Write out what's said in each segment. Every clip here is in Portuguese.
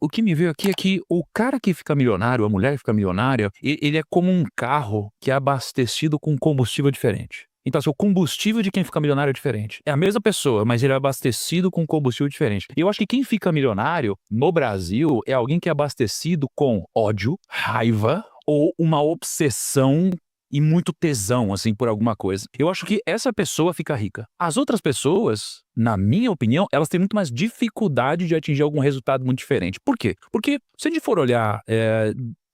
O que me veio aqui é que o cara que fica milionário, a mulher que fica milionária, ele é como um carro que é abastecido com combustível diferente. Então, assim, o combustível de quem fica milionário é diferente. É a mesma pessoa, mas ele é abastecido com combustível diferente. E eu acho que quem fica milionário no Brasil é alguém que é abastecido com ódio, raiva ou uma obsessão e muito tesão, assim, por alguma coisa. Eu acho que essa pessoa fica rica. As outras pessoas, na minha opinião, elas têm muito mais dificuldade de atingir algum resultado muito diferente. Por quê? Porque se a gente for olhar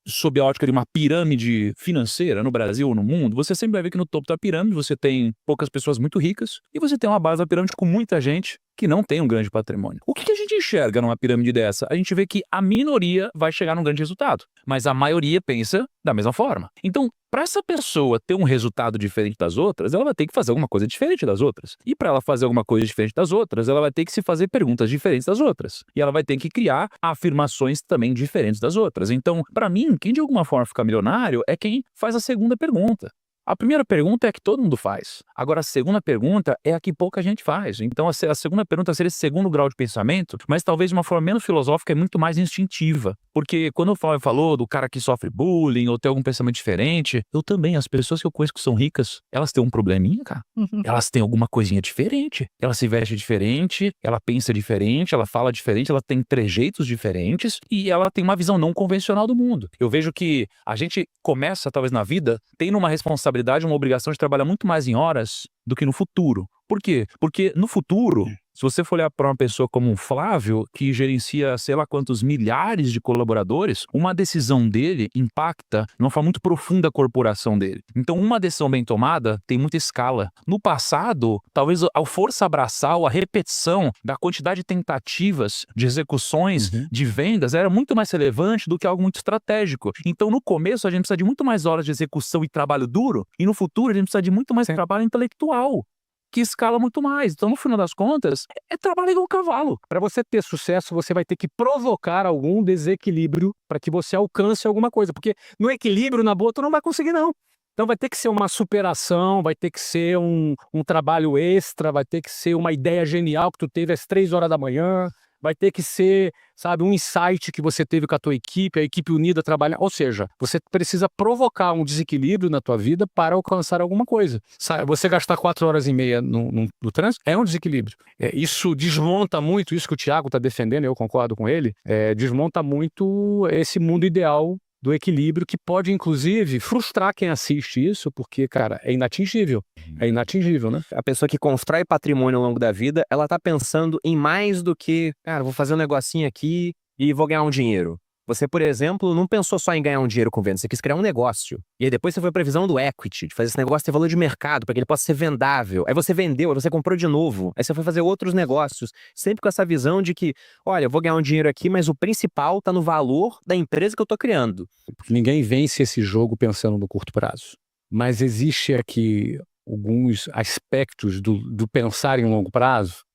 sob a ótica de uma pirâmide financeira no Brasil ou no mundo, você sempre vai ver que no topo da pirâmide você tem poucas pessoas muito ricas e você tem uma base da pirâmide com muita gente que não tem um grande patrimônio. O que a gente enxerga numa pirâmide dessa? A gente vê que a minoria vai chegar num grande resultado, mas a maioria pensa da mesma forma. Então, para essa pessoa ter um resultado diferente das outras, ela vai ter que fazer alguma coisa diferente das outras. E para ela fazer alguma coisa diferente das outras, ela vai ter que se fazer perguntas diferentes das outras. E ela vai ter que criar afirmações também diferentes das outras. Então, para mim, quem de alguma forma fica milionário é quem faz a segunda pergunta. A primeira pergunta é a que todo mundo faz. Agora, a segunda pergunta é a que pouca gente faz. Então, a segunda pergunta seria esse segundo grau de pensamento, mas talvez de uma forma menos filosófica e muito mais instintiva. Porque quando o Flávio falou do cara que sofre bullying ou tem algum pensamento diferente, eu também, as pessoas que eu conheço que são ricas, elas têm um probleminha, cara. Elas têm alguma coisinha diferente. Ela se veste diferente, ela pensa diferente, ela fala diferente, ela tem trejeitos diferentes e ela tem uma visão não convencional do mundo. Eu vejo que a gente começa, talvez na vida, tendo uma responsabilidade, uma obrigação de trabalhar muito mais em horas do que no futuro. Por quê? Porque no futuro, se você for olhar para uma pessoa como um Flávio, que gerencia sei lá quantos milhares de colaboradores, uma decisão dele impacta de uma forma muito profunda a corporação dele. Então, uma decisão bem tomada tem muita escala. No passado, talvez a força abraçal, a repetição da quantidade de tentativas, de execuções, de vendas, era muito mais relevante do que algo muito estratégico. Então, no começo, a gente precisa de muito mais horas de execução e trabalho duro, e no futuro, a gente precisa de muito mais trabalho intelectual, que escala muito mais. Então, no final das contas, é trabalho igual cavalo. Para você ter sucesso, você vai ter que provocar algum desequilíbrio para que você alcance alguma coisa. Porque no equilíbrio, na boa, tu não vai conseguir, não. Então vai ter que ser uma superação, vai ter que ser um trabalho extra, vai ter que ser uma ideia genial que tu teve às 3 horas da manhã, vai ter que ser, sabe, um insight que você teve com a tua equipe, a equipe unida trabalhar. Ou seja, você precisa provocar um desequilíbrio na tua vida para alcançar alguma coisa. Você gastar 4 horas e meia no trânsito é um desequilíbrio. Isso desmonta muito, isso que o Thiago está defendendo, eu concordo com ele, desmonta muito esse mundo ideal do equilíbrio, que pode, inclusive, frustrar quem assiste isso, porque, cara, é inatingível. É inatingível, né? A pessoa que constrói patrimônio ao longo da vida, ela tá pensando em mais do que, cara, vou fazer um negocinho aqui e vou ganhar um dinheiro. Você, por exemplo, não pensou só em ganhar um dinheiro com venda, você quis criar um negócio. E aí depois você foi pra visão do equity, de fazer esse negócio ter valor de mercado, para que ele possa ser vendável. Aí você vendeu, aí você comprou de novo. Aí você foi fazer outros negócios, sempre com essa visão de que, olha, eu vou ganhar um dinheiro aqui, mas o principal tá no valor da empresa que eu tô criando. Porque ninguém vence esse jogo pensando no curto prazo. Mas existe aqui alguns aspectos do pensar em longo prazo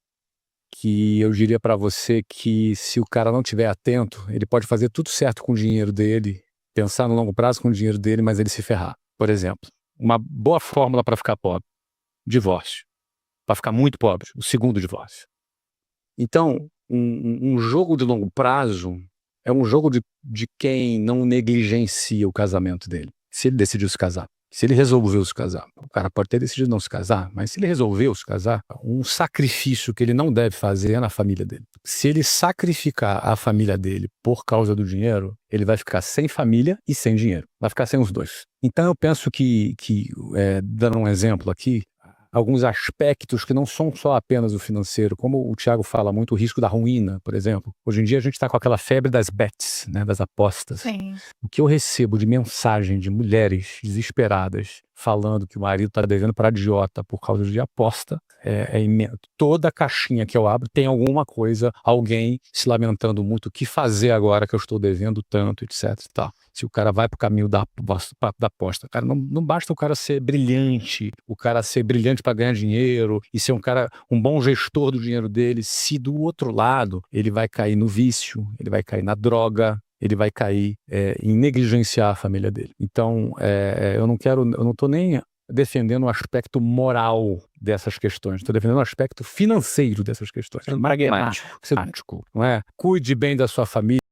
que eu diria para você que, se o cara não estiver atento, ele pode fazer tudo certo com o dinheiro dele, pensar no longo prazo com o dinheiro dele, mas ele se ferrar. Por exemplo, uma boa fórmula para ficar pobre: divórcio. Para ficar muito pobre, o segundo divórcio. Então, um jogo de longo prazo é um jogo de quem não negligencia o casamento dele. Se ele decidiu se casar, se ele resolveu se casar, o cara pode ter decidido não se casar, mas se ele resolveu se casar, um sacrifício que ele não deve fazer é na família dele. Se ele sacrificar a família dele por causa do dinheiro, ele vai ficar sem família e sem dinheiro. Vai ficar sem os dois. Então eu penso que dando um exemplo aqui, alguns aspectos que não são só apenas o financeiro, como o Thiago fala muito, o risco da ruína, por exemplo. Hoje em dia a gente está com aquela febre das bets, né, das apostas. Sim. O que eu recebo de mensagem de mulheres desesperadas falando que o marido está devendo para agiota por causa de aposta é imenso. Toda caixinha que eu abro tem alguma coisa, alguém se lamentando muito, o que fazer agora que eu estou devendo tanto, etc. Tá. Se o cara vai para o caminho da aposta, cara, não basta o cara ser brilhante para ganhar dinheiro e ser um bom gestor do dinheiro dele, se do outro lado ele vai cair no vício, ele vai cair na droga, ele vai cair em negligenciar a família dele. Então, eu não estou nem defendendo o aspecto moral dessas questões, estou defendendo o aspecto financeiro dessas questões. Pragmático. Não é? Cuide bem da sua família.